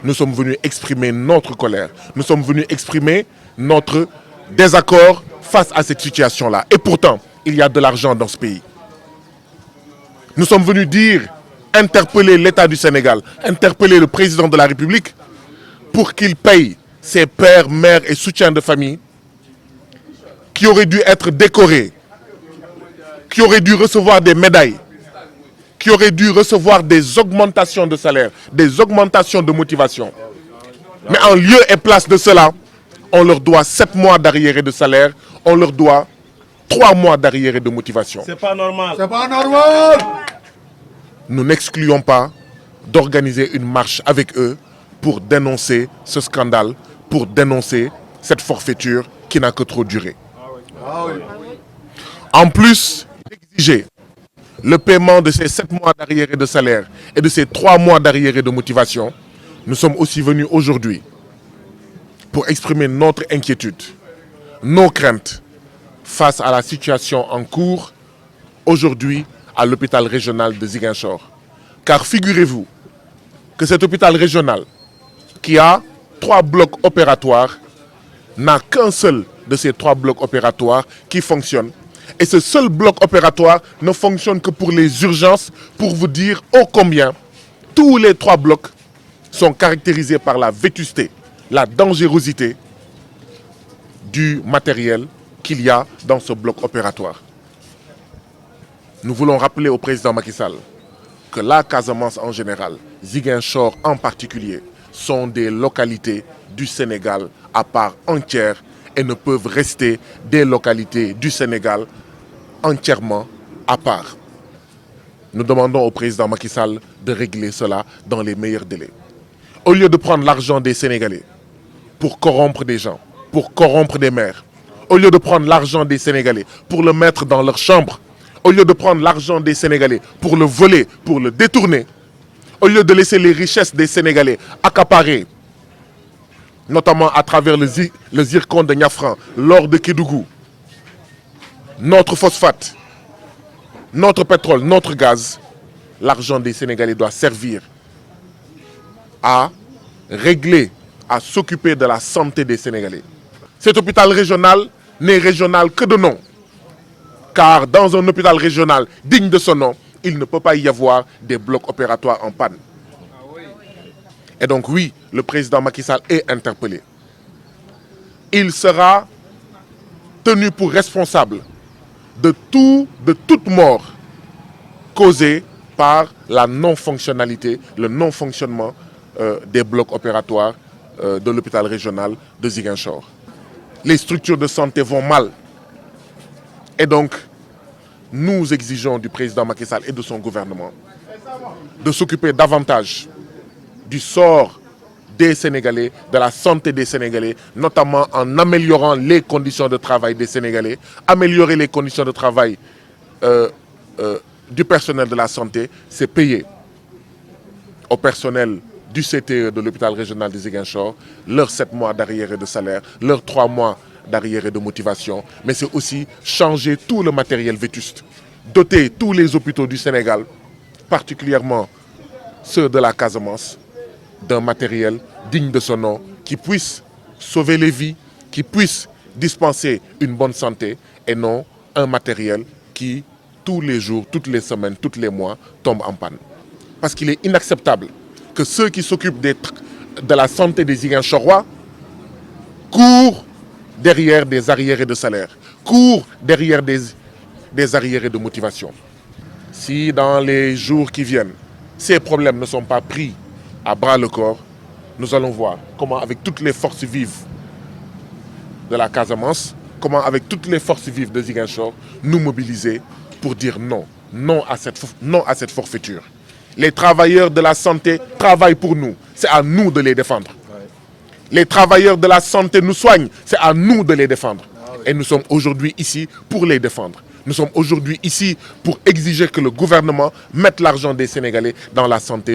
nous sommes venus exprimer notre colère. Nous sommes venus exprimer notre désaccord face à cette situation-là. Et pourtant, il y a de l'argent dans ce pays. Nous sommes venus interpeller l'État du Sénégal, interpeller le président de la République pour qu'il paye ses pères, mères et soutiens de famille qui auraient dû être décorés, qui auraient dû recevoir des médailles, qui auraient dû recevoir des augmentations de salaire, des augmentations de motivation. Mais en lieu et place de cela, on leur doit 7 mois d'arriérés de salaire, on leur doit 3 mois d'arriérés de motivation. C'est pas normal. C'est pas normal. Nous n'excluons pas d'organiser une marche avec eux pour dénoncer ce scandale, pour dénoncer cette forfaiture qui n'a que trop duré. En plus d'exiger le paiement de ces 7 mois d'arriérés de salaire et de ces 3 mois d'arriérés de motivation, nous sommes aussi venus aujourd'hui pour exprimer notre inquiétude, nos craintes face à la situation en cours aujourd'hui à l'hôpital régional de Ziguinchor. Car figurez-vous que cet hôpital régional, qui a 3 blocs opératoires, n'a qu'un seul de ces 3 blocs opératoires qui fonctionne. Et ce seul bloc opératoire ne fonctionne que pour les urgences, pour vous dire ô combien tous les 3 blocs sont caractérisés par la vétusté, la dangerosité du matériel qu'il y a dans ce bloc opératoire. Nous voulons rappeler au président Macky Sall que la Casamance en général, Ziguinchor en particulier, sont des localités du Sénégal à part entière et ne peuvent rester des localités du Sénégal entièrement à part. Nous demandons au président Macky Sall de régler cela dans les meilleurs délais. Au lieu de prendre l'argent des Sénégalais pour corrompre des gens, pour corrompre des maires, au lieu de prendre l'argent des Sénégalais pour le mettre dans leur chambre, au lieu de prendre l'argent des Sénégalais pour le voler, pour le détourner, au lieu de laisser les richesses des Sénégalais accaparées, notamment à travers le zircon de Niafran, l'or de Kédougou, notre phosphate, notre pétrole, notre gaz, l'argent des Sénégalais doit servir à régler, à s'occuper de la santé des Sénégalais. Cet hôpital régional n'est régional que de nom. Car dans un hôpital régional digne de son nom, il ne peut pas y avoir des blocs opératoires en panne. Et donc oui, le président Macky Sall est interpellé. Il sera tenu pour responsable de toute mort causée par la non-fonctionnalité, le non-fonctionnement des blocs opératoires de l'hôpital régional de Ziguinchor. Les structures de santé vont mal. Et donc, nous exigeons du président Macky Sall et de son gouvernement de s'occuper davantage du sort des Sénégalais, de la santé des Sénégalais, notamment en améliorant les conditions de travail des Sénégalais, améliorer les conditions de travail du personnel de la santé, c'est payer au personnel du CTE de l'hôpital régional de Ziguinchor leurs 7 mois d'arriérés de salaire, leurs 3 mois d'arriérés de motivation, mais c'est aussi changer tout le matériel vétuste, doter tous les hôpitaux du Sénégal, particulièrement ceux de la Casamance, d'un matériel digne de son nom, qui puisse sauver les vies, qui puisse dispenser une bonne santé, et non un matériel qui, tous les jours, toutes les semaines, tous les mois, tombe en panne. Parce qu'il est inacceptable que ceux qui s'occupent de la santé des Ziguinchorois courent derrière des arriérés de salaire, courent derrière des arriérés de motivation. Si dans les jours qui viennent, ces problèmes ne sont pas pris à bras le corps, nous allons voir comment avec toutes les forces vives de la Casamance, comment avec toutes les forces vives de Ziguinchor, nous mobiliser pour dire non, non à cette forfaiture. Les travailleurs de la santé travaillent pour nous, c'est à nous de les défendre. Les travailleurs de la santé nous soignent, c'est à nous de les défendre. Et nous sommes aujourd'hui ici pour les défendre. Nous sommes aujourd'hui ici pour exiger que le gouvernement mette l'argent des Sénégalais dans la santé.